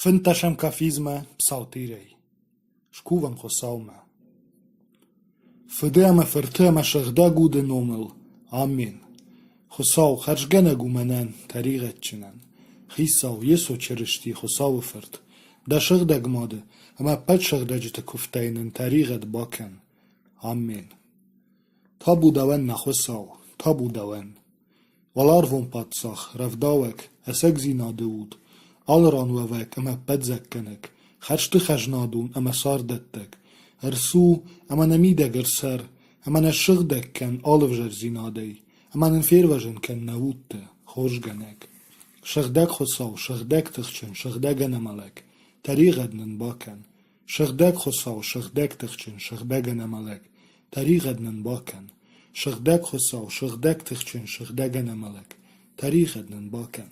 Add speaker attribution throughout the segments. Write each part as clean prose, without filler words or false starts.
Speaker 1: Fintasham kafizme psaltirei. Shkuvan khosaume. Fëdema fërtema shëgdagu dhe nomel. Amin. Khosau kharshgana gumanan tarigat chinan. Khisau yeso çerishti khosau fırt. Da shëgdag mode ama pat shëgdajit kuftainen tarigat bakan. Amin. Tabu dawen na khosau. Tabu dawen. Valarvon patsach ravdawek esek zinadeud. Alran wavek ama pedzekkenek. Kharshti khajnadun ama sardettek. Ersu ama nemideg erser. Ama neshëgdekken alvjer zinadej. Ama nfirvajen ken navutte. Khoshganek. Shëgdek khosau, shëgdek tëkhqen, shëgdegen amalek. Tarigat nën baken. Shëgdek khosau, shëgdek tëkhqen, shëgdegen amalek. Tarigat nën baken. Shëgdek khosau, shëgdek tëkhqen, shëgdegen amalek. Tarigat nën baken.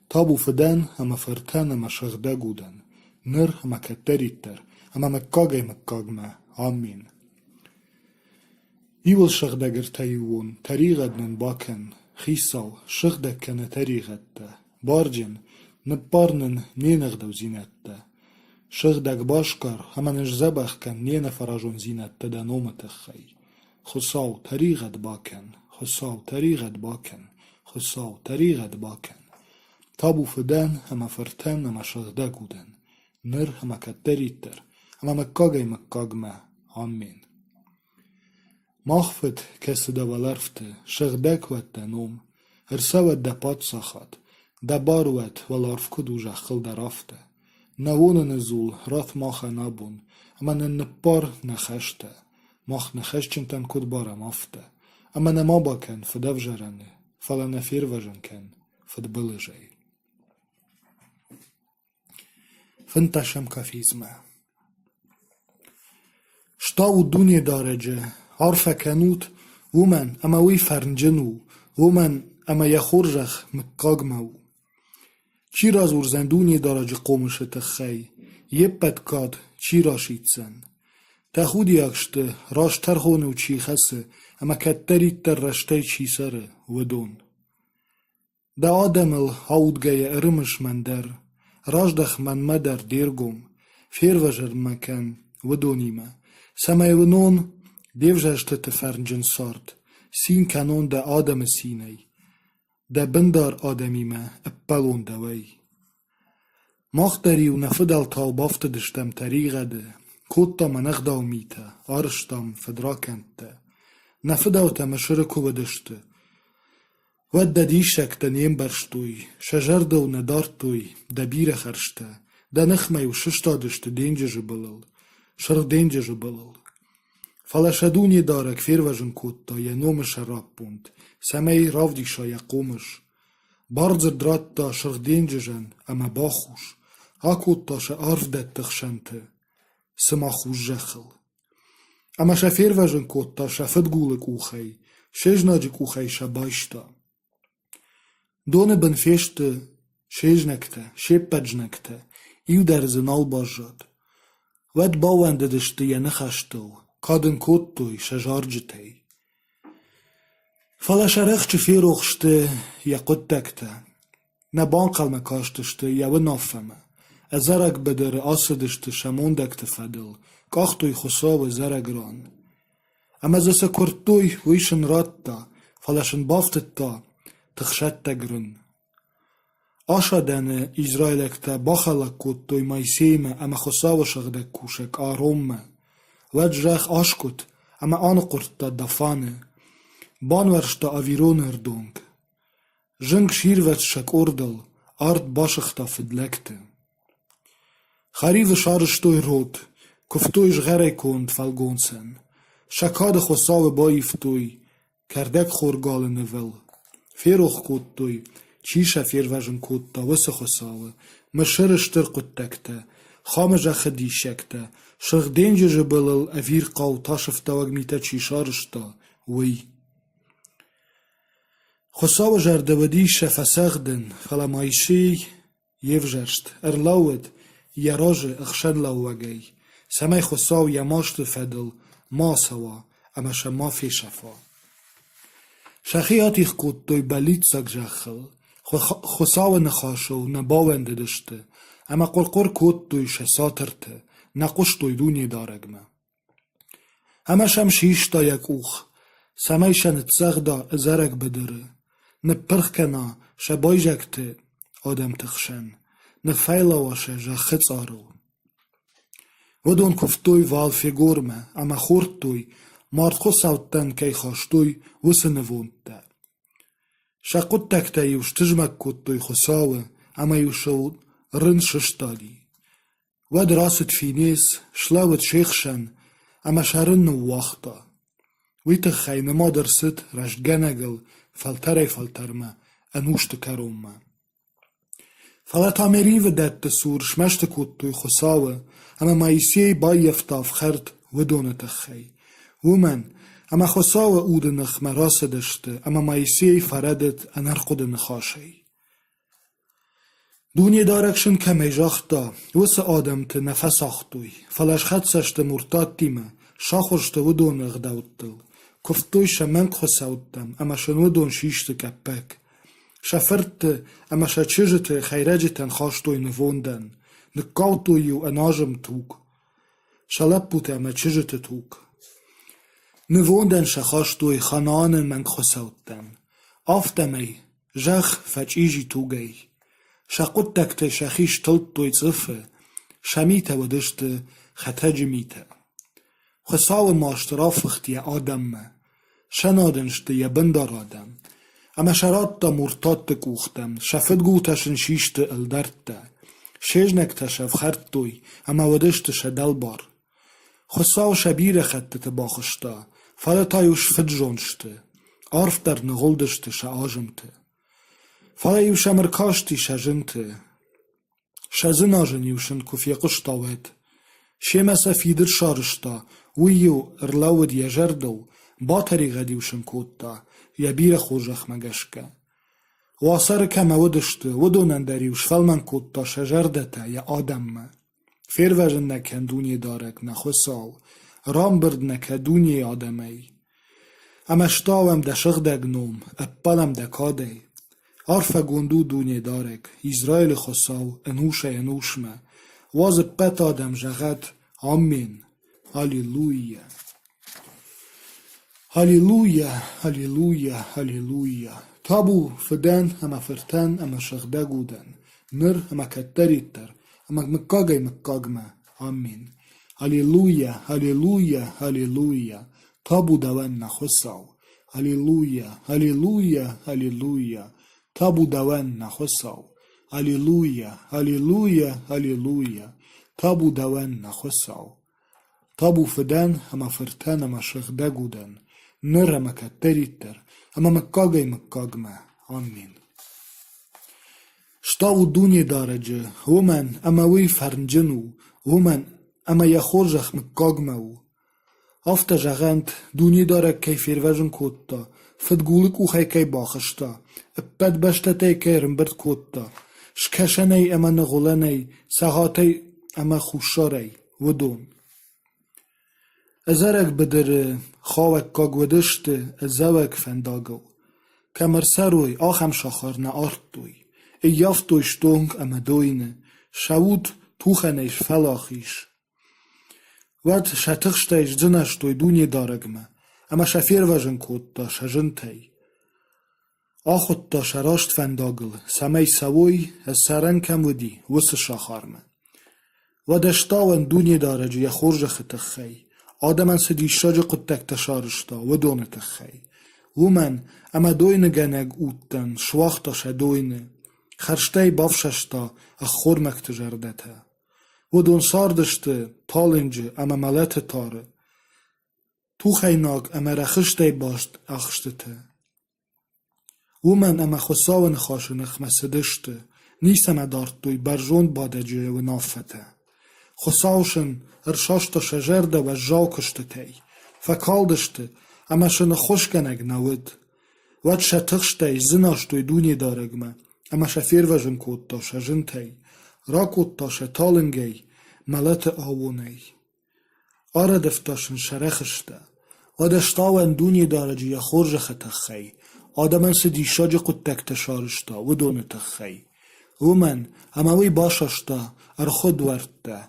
Speaker 1: Tabu fëden ama fërten ama shëgdeguden. Nër ama këteritter. Ama me kagaj me kagme. Amin. Iwël shëgdegër të juun, tarigat nën baken. Khisau, shëgdekken e tarigette. Bargjen, në parnën njene gdav zinette. Shëgdeg bashkar, ama në zebahken njene farajon zinette dhe nomet e khaj. Khosau, tarigat baken. Khosau, tarigat baken. Khosau, tarigat baken. Tabu fëden, ama fërten, ama shëgdeguden. Nër, ama këteritter. Ama me kagaj me kagme. Amin. Mahfët kësë dhe valarftë, shëgdekvet të nom, hërsavet dhe patsakhat, dhe barvet valarfku du zhakhëll dhe rafte. Në vonën e zull, rath maha nabun, ama në par në kheshte, mah në kheshqin të në këtë bara mafte, ama në mabaken fëdev zhërëni, fala në firvëzhën ken, fëtë bëllëzhej. Fëntashëm kafizme. Shta u dunje darëgje, عرفة كانوت ومن أما ويفرن جنو ومن أما يخرجخ مكاغمو چی را زور زندونی درج قومش تخی یپت کاد چی را شیتسن تخودی اکشته راشتر خونه و چی خسه اما کتری تر رشته چی سره ودون دا آدمل هاودگای ارمش من در راجدخ من مدر دیرگم فیر وجر مکن ودونیمه سمای ونون Devjashtë të fërngjën sart, sin kanon dhe adem sinej, dhe bëndar ademime e palon dhe vej. Mahteri u në fëdal ta u baftë dështem të rigade, kotta më nëgda u mita, arështam fëdrakente, në fëdal të më shërëku vëdështë, vëd dhe dishek të njem bërshtuj, shëgjërdo u në dartuj, dhe bire khërshte, dhe nëkhme u shështa dështë dengjë zhëbëllël, shërë dengjë zhëbëllël. Falashadunie darek firvajën kotta jenomësh e rappunt, semej ravdisha jakomësh. Bardzër dratta shërgdengjëzhen e me bachush, a kotta shë arvdet të khshente, së ma khush zhekhëll. Ama shë firvajën kotta shë fëtgullë kukhej, shëjnajë kukhej shë bajshta. Done bën feshtë shëjnëkte, shepëgjnëkte, iu derzën albajët. Vet bavende dështë jenë khashtëll, kadën kottoj shëgjargjëtej. Falasharëkë firokhshtë ja këttekte, në bankal me kashtështë ja vënafëme, e zërëk bëdërë asëdështë shëmondek të fedëll, kahtoj khusavë zërëk ranë. Ama zëse kërtoj vëshën ratta, falashën baftët ta, të khshet të grën. Asha dene Izraelek të bakhalak kottoj majsejme, ama khusavë shëgdek kushek aromme, Vëgjrëk ashkut, ama anëkurt të dafane, banversh të aviron ërdong. Zhëng shirvet shëk ordëll, art bashëk të fëdlekte. Kharivë sharështoj rot, këftoj zhgërej kond falgonsen. Shakadë khosave ba iftoj, kerdek khorgale në vel. Feroh kottoj, qisha firvajën kotta vësë khosave, më shërështër këttekte, خامه خدی شکته شرق دنج جبل افیر قاو تاشف توگ میته چی شارشتا وی خصاو جرده ودی شفسخدن خلمایشی یفجرشت ارلاود یراج اخشن لوگی سمای خصاو یماشت فدل ما سوا اما شما فی شفا شخیاتی خود دوی بلیت زگ جخل خصاو نخاشو نباونده دشته اما قرقر کود توی شساترته نقش توی دونی دارگمه. همش هم شیش تا یک اوخ سمیشن تزغدا ازرگ بدره نپرخ کنا شبایجکته آدم تخشن نفیلا واشه جخت آرو ودون کفتوی وال فیگورمه اما خورد توی مارد خو سوتن کی خاشتوی وسن وونده شقود تکته یوش تجمک کود توی خساوه اما یوشو رن ششتالی ود راست فینیس شلاوت شیخشن اما شرن نو وقتا ویت خیمه ما درست رشت گنگل فلتره فلترمه انوشت کرومه فلتا مری و دت سور شمشت کود توی خساوه اما مایسیه بای یفتاف خرد و دونت خی ومن اما خساوه اود نخ مراس دشته اما مایسیه فردت انرقود نخاشه دونی دارکشن کمی جاختا وس آدم ته نفس آختوی فلش خد سشت مرتاد تیمه شاخوشت و دون اغداوتل کفتوی شمنگ خساوتم اما شنو دون شیشت کپک شفرت اما شچجت خیرجتن خاشتوی نووندن نکاوتوی و اناجم توک شلپوت اما چجت توک نووندن شخاشتوی خانانن منگ خساوتن آفتمی جخ فچیجی توگی شقود تکت شخیش تلت توی صفه شمیته و دشت خطج میته خساو ماشتراف اختی آدم شنادنشت یبندار آدم اما شرات تا مرتاد تکوختم شفت گوتشن شیشت الدرد شیجنک تشف خرد توی اما و دشت شدل بار خساو شبیر خطت باخشتا فلتایوش فت جونشته عرف در نغلدشت شعاجمته فلایوش امرکاشتی شجنته شزناجن یوشن کفیقشتا وید شیمسا فیدر شارشتا ویو ارلاود یجردو با طریقه دیوشن کودتا یبیر خوشخ مگشکه واسر کم ودشته ودونن دریوش فلمن کودتا شجردتا یا آدم فیر وجن نکن دونی دارک نخوصاو رام برد نکه دونی آدمی امشتاوم ده شغدگنوم اپالم ده کاده عرف گوندو دونی دارک اسرائیل خساو انوشمه واز پت آدم جغت آمین هلیلویا هلیلویا هلیلویا هلیلویا تابو فدن اما فرتن اما شغده گودن نر اما کتریتر اما مکاگی مکاگمه آمین هلیلویا هلیلویا هلیلویا تابو دوان نخساو هلیلویا هلیلویا هلیلویا تابو دوان نخساو هلیلویا هلیلویا هلیلویا تابو دوان نخساو تابو فدن اما فرتن اما شغده گودن نر اما کتریتر اما مکاگی مکاگمه آمین شتاو دونی دارجه ومن اما وی فرنجنو ومن اما یخورجخ مکاگمه افتا جغنت دونی دارک کی فیروژن کودتا فتگولک او خی کی باخشتا اپد بشتتی کی رنبرد کودتا شکشنی اما نغولنی ساعتی اما خوشاری ودون ازرک بدر خواهک کاگودشت ازوک فنداگو کمر سروی آخم شاخر نه آرد دوی ایافت دوی شتونگ اما دوینه شود توخنیش فلاخیش ود شتخشتیش زنش دوی دونی دارگمه اما شفیر وژن کود دا شجن تی آخود دا شراشت فنداگل سمی سوی از سرن کم ودی وس شاخارمه و دشتاون دونی دارج یخورج خطخی آدمن سدی شاج قدتک تشارشتا و دونت خی ومن اما دوینه گنگ اوتن شواختا شدوینه خرشتی بافششتا اخور مکتجردته و دون ساردشته تالنجه اما ملت تاره تو خیناک اما رخشتی باشت اخشتته ومن اما خساون خاشنخ مسدشته نیسم ادارت دوی برجون بادجه و نافته خساوشن ارشاشتا شجرده و جاکشته تی فکالدشته اما شن خوشگنگ نود ود شتخشتی زناشتوی دونی دارگمه اما شفیر وژن کودتا شجن تی را کودتا شتالنگی ملت آوونی آره دفتاشن شرخشته و دشتاون دونی دارجی یا خورج خطخی آدمن سدی شاج قدتک تشارشتا و دون تخی ومن هموی باششتا خود ورده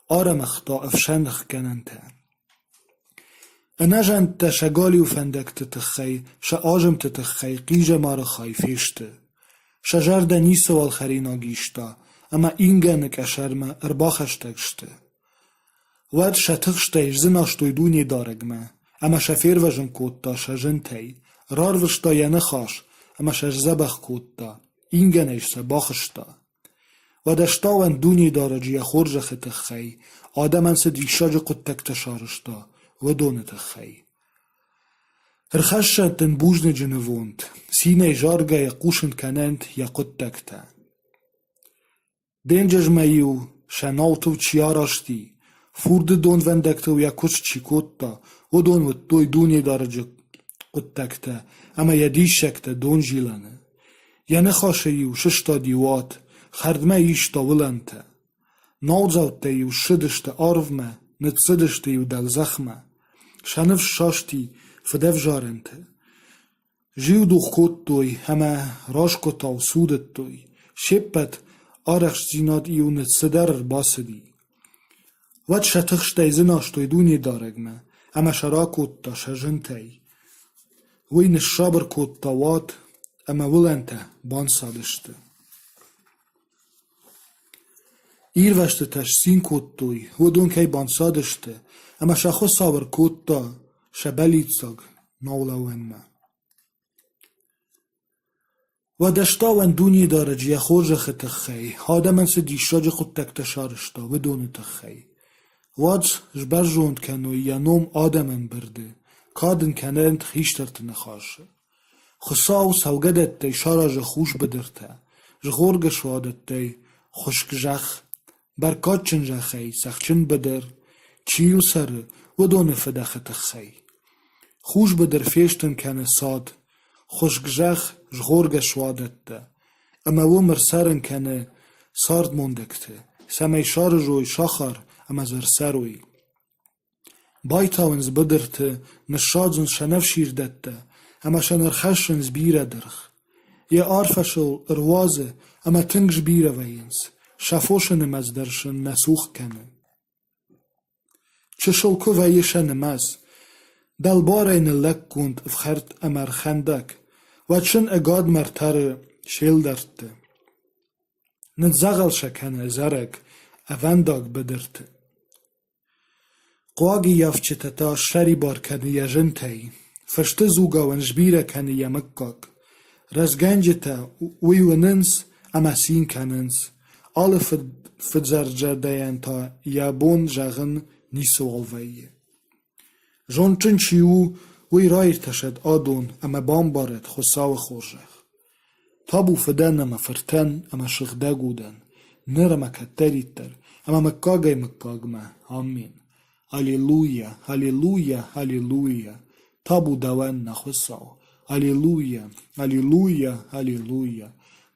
Speaker 1: آرمختا افشنخ کننته انجن تشگالی و فندک تتخی آجم تتخی قیج مار خای فیشته شجر دنیس والخرینا گیشتا اما اینگنک اشرمه ارباخشتگشته ود شتخشته زناشتوی دونی دارگمه اما شفیر وجن کودتا شجن تی رار وشتا ینه خاش اما شج زبخ کودتا اینگنش باخشتا و دشتاون دونی دارجی خورج خی آدمن دیشاج قدتک تشارشتا و دونت خی ارخشت den بوجن جنووند سینه جارگه یا قوشن کنند یا قدتکتا دنجج میو شنالتو چیاراشتی فورد دون وندکتو یا کچ چیکوتا و دون و توی دونی دارجی قدتکتا اما یا دیشکتا دون جیلانه یا نخاشه یو ششتا دیوات خردمه ایشتا ولنته نالزوته یو شدشته آرومه نتصدشته یو دل زخمه شنف شاشتی فدف جارنته جیو دوخ کود توی همه راش کتا و سودت توی شپت آرخش زیناد ایو نتصدر باسدی ود شتخشته زناشتوی دونی دارگمه اما شرا کتا شجنته وی نشابر کتا واد اما ولنته بان سادشته ایروشته تش سین کودتوی و دون که بانسادشته اما شخو سابر کودتا شبلیتساگ نولوینمه و دشتاون دونی دارجی خورج خطخی آدمن دیشاج خود تک تشارشتا و دون تخی واد جبر جوند کنوی یا نوم آدمن برده کادن کنند خیشترت نخاشه خساو سوگدت تی شاراج خوش بدرته جغورگ شوادت تی خشک جخ برکات چن جخی سخچن بدر چیو سر و دون فدخ تخی خوش بدر فیشتن کنه ساد خشک جخ جغورگ شوادت ته اما و مرسرن کنه سارد موندکته سمی شار روی شاخر اما زر سروی بایتاونز بدرته نشادزن شنف شیردته اما شنر خشنز بیره درخ یه آرفشل اروازه اما تنگش بیره وینز شفوشن مزدرشن نسوخ کنه چشل کو ویشن مز دل بارین لک کند افخرت امر خندک و چن اگاد مرتر شیل درته نتزغل شکنه زرگ اونداگ بدرته قواگی یافچتتا شری بار کنه یا جنتهی فرشته زوگا و نجبیره کنه یا مکاگ رزگنجتا وی و ننس اما سین کننس آل فدزرجه دیان تا یا بون جغن نیسو آلویه جون چن چیو وی رایر تشد آدون اما بام بارد خساو خورجخ تابو فدن اما فرتن اما شغده گودن نرمه کتریتر اما مکاگی مکاگمه آمین هلیلویا هلیلویا هلیلویا تابو دوان نخساو هلیلویا هلیلویا هلیلویا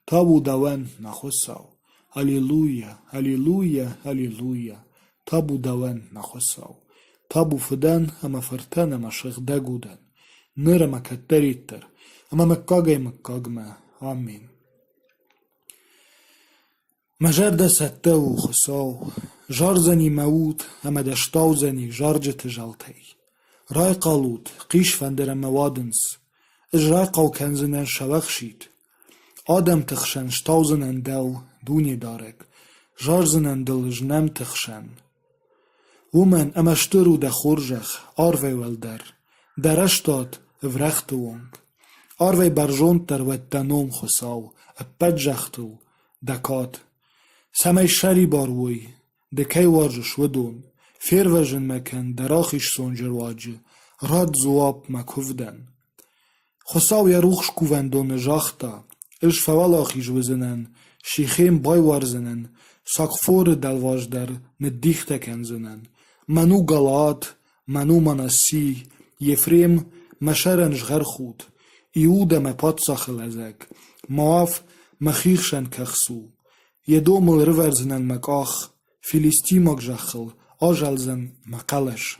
Speaker 1: تابو دوان نخساو هلیلویا هلیلویا هلیلویا تابو دوان نخساو تابو فدن اما فرتن اما شغده گودن نرمه کتریتر اما مکاگی مکاگمه آمین مجرد سته و خساو جار زنی موت اما دشتاو زنی جارجت جالتی رای قالود قیش فندر موادنس اجرای قاو کنزنن شوخشید آدم تخشن شتاو زنن دل دونی دارک جار زنن دل جنم تخشن ومن امشترو ده خورجخ آروی ولدر درشتاد ورخت وونگ آروی برجوند در ودنوم خساو اپد جختو دکات سمی شری باروی دکی واجش ودون فیر وجن مکن دراخیش سونجر واجه راد زواب مکوفدن خساو یا روخش کووندون جاختا اش فوالاخیش وزنن شیخیم بای وارزنن ساقفور دلواج در ندیخته کنزنن منو گلات منو مناسی یفریم مشرنج غر خود ایود مپاد ساخل ازک معاف مخیخشن کخسو یه دومل رورزنن مکاخ فیلیستی مک جخل آجلزن مقلش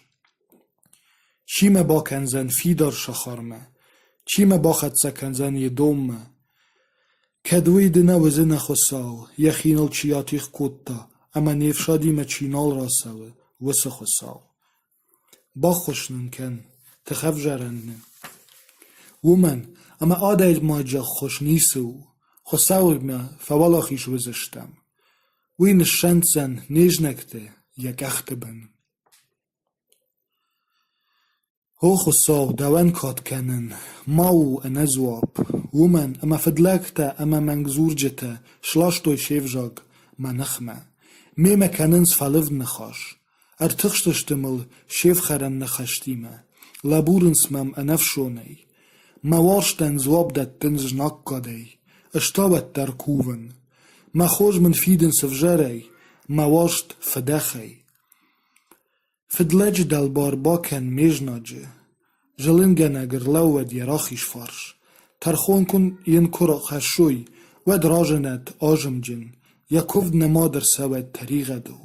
Speaker 1: چیمه با کنزن فیدار شخارمه چیمه با خدسه کنزن یه دومه کدوی دنه وزن خساو یخینال چیاتیخ کوتا اما نیفشادی مچینال راساو وس خساو با خوشنن کن تخف جرنن ومن اما آدایل ماجا خوش نیسو خساو ما فوالا خیش وزشتم وین الشنزن نیجنکته یک اخت بن هو خساو دوان کات کنن ماو انزواب ومن اما فدلکتا اما منگزور جتا شلاشتوی شیفجاگ ما نخمه میمه کننز فالف نخاش ارتخشتشتمل شیف خرن نخشتیمه لابورنس مم انفشونی ما وارشتن زواب دت تنز ناکادی اشتابت در کوون ما خوش من فیدن سفجری ما وارشت فدخی فدلج دلبار باکن میجناجه جلنگن اگر لود یراخیش فرش ترخون کن ین کرا خشوی ود راجنت آجم جن یا کفد نمادر سوید طریقه دو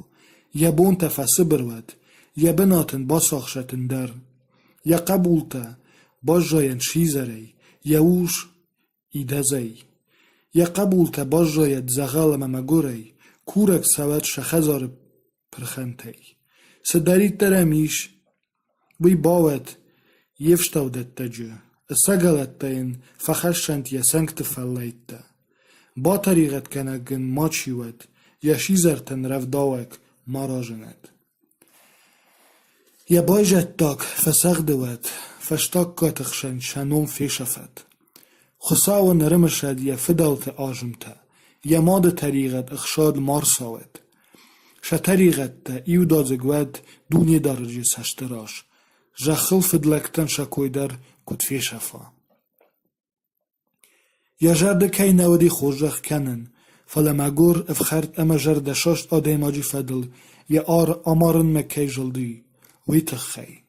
Speaker 1: یا بون تفسه برود یا بناتن باساخشتن در یا قبولتا باش جاین شیزری یا اوش ایدزی یا قبولتا باش جاید زغال ممگوری کورک سوید شخزار پرخنتی سدارید درمیش وی باوت یفشتاو دتجه سگلت تاین فخشنت یا سنگت فلیت با طریقت کنگن ما چیود یا شیزرتن رف داوک ما راجنت یا بایجت تاک فسق دوت فشتاک کاتخشن شنوم فیشفت خساو نرمشد یا فدالت آجمتا یا ماد طریقت اخشاد مارساوت ش طریقت تا ایو دازگود دونی درجه سشتراش جخل فدلکتن شکوی در کد فیشفا یا جرده کی نودی خوشجخ کنن فلمگور افخرد اما جرده شاشت آدیماجی فدل یا آمارن مکی جلدی وی تخی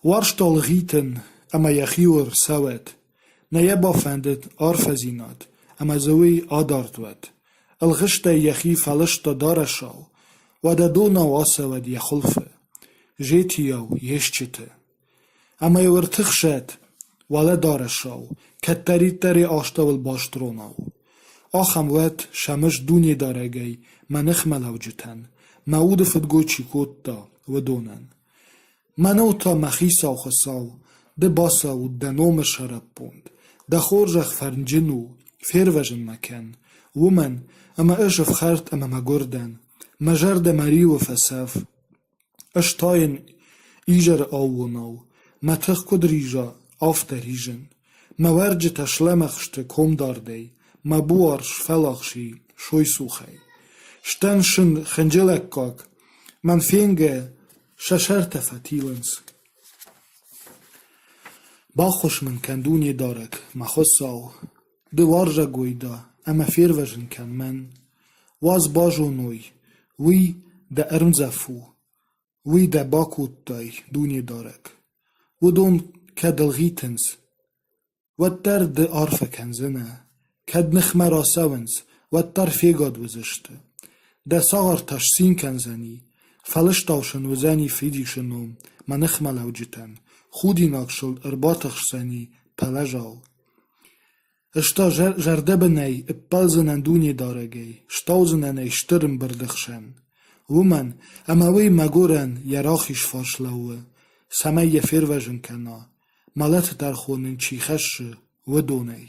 Speaker 1: وارشتال غیتن اما یخیور سوید نه بافندت آرفزیناد اما زوی آدارتود الغشت یخی فلشت دارشاو و دا دو نواسود یخلفه جیتیاو یشچته اما یورتخشت ولا دارشاو کتری تری آشتاول باشتروناو آخم وید شمش دونی دارگی منخ ملو جتن معود فدگو چیکوت دا و دونن منو تا مخیساو خساو ده باساو ده نوم شرب بوند ده خورجخ فرنجنو فیروژن مکن ومن اما اشف خرد اما مگردن مجرد مری و فسف اشتاین ایجر آوناو متخ کد ریجا آفت ریجن مورج تشلمخشت کم داردی مبوارش فلاخشی شوی سوخی شتن شن خنجلک کاک من فینگه ششرت فتیلنس با خوش من کندونی دارک مخصاو دوارجا گویدا اما فیروژن کن من واز باجونوی وی ده ارمزفو وی ده باکوت دای دونی دارک و دون کدلغیتنز و در ده آرفه کنزنه کد نخمه راسونز و در فیگاد وزشته ده ساغر تشسین کنزنی فلش تاوشن وزنی فیدیشنوم منخمه لوجتن خودی ناکشل ارباطخشزنی پلجاو اشتا جرده بنی اپلزنن دونی دارگی شتاوزنن اشترم بردخشن ومن اما وی مگورن یراخیش فاشلوه سمه یفیروژن کنا مالت در خونن چیخش و دونی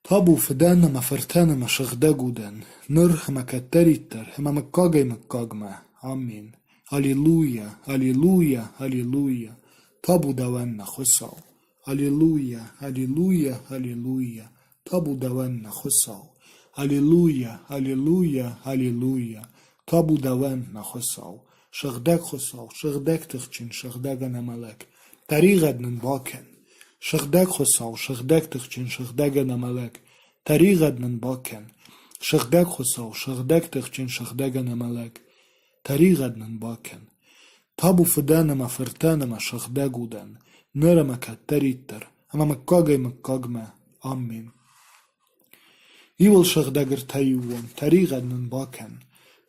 Speaker 1: تابو فدان ما فرتان ما شغده گودن نر هما کتریتر هما مکاگی مکاگمه آمین هلیلویا هلیلویا هلیلویا تابو دوان نخساو هلیلویا هلیلویا هلیلویا تابو دوان نخساو هلیلویا هلیلویا هلیلویا تابو دوان نخساو شغدک خساو شغدک تخچین شغدک نملک طریقت نن باکن شغدک خساو شغدک تخچین شغدک نملک طریقت نن باکن شغدک خساو شغدک تخچین شغدک نملک طریقت نن باکن تابو فدان ما فرتان ما شغدک گودن نره ما کتریتر اما مکاگی مکاگمه آمین ایول شغدگر تایوون طریقت نن باکن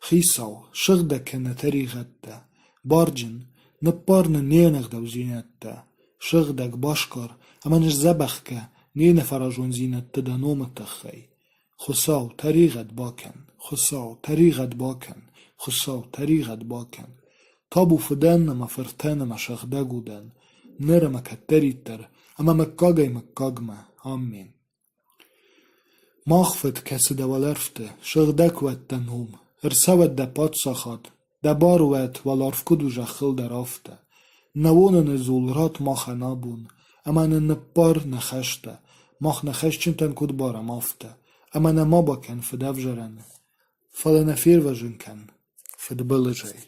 Speaker 1: خیساو شغدک نه طریقت ده بارجن نپارن نینغ دو زینت ده شغدك باشكر أمانش زبخك نين فرجون زينة تدنوم التخي خساو طريقة باكن خساو طريقة باكن خساو طريقة باكن تابو فدان ما فرتان ما شغدا جودن نرى كتريتر أما مكاجي مكاجما آمين ماخفت كسد ولرفته شغدك واتنهم ارسوت دا پادشاهات دا باروت والارفكدو جخل درافته نوون نزولرات ماخ نابون اما نپار نخشته ماخ نخشتن تن کد بارم آفته اما نما باکن فدف جرن فلنفیر وجن کن فدبل جای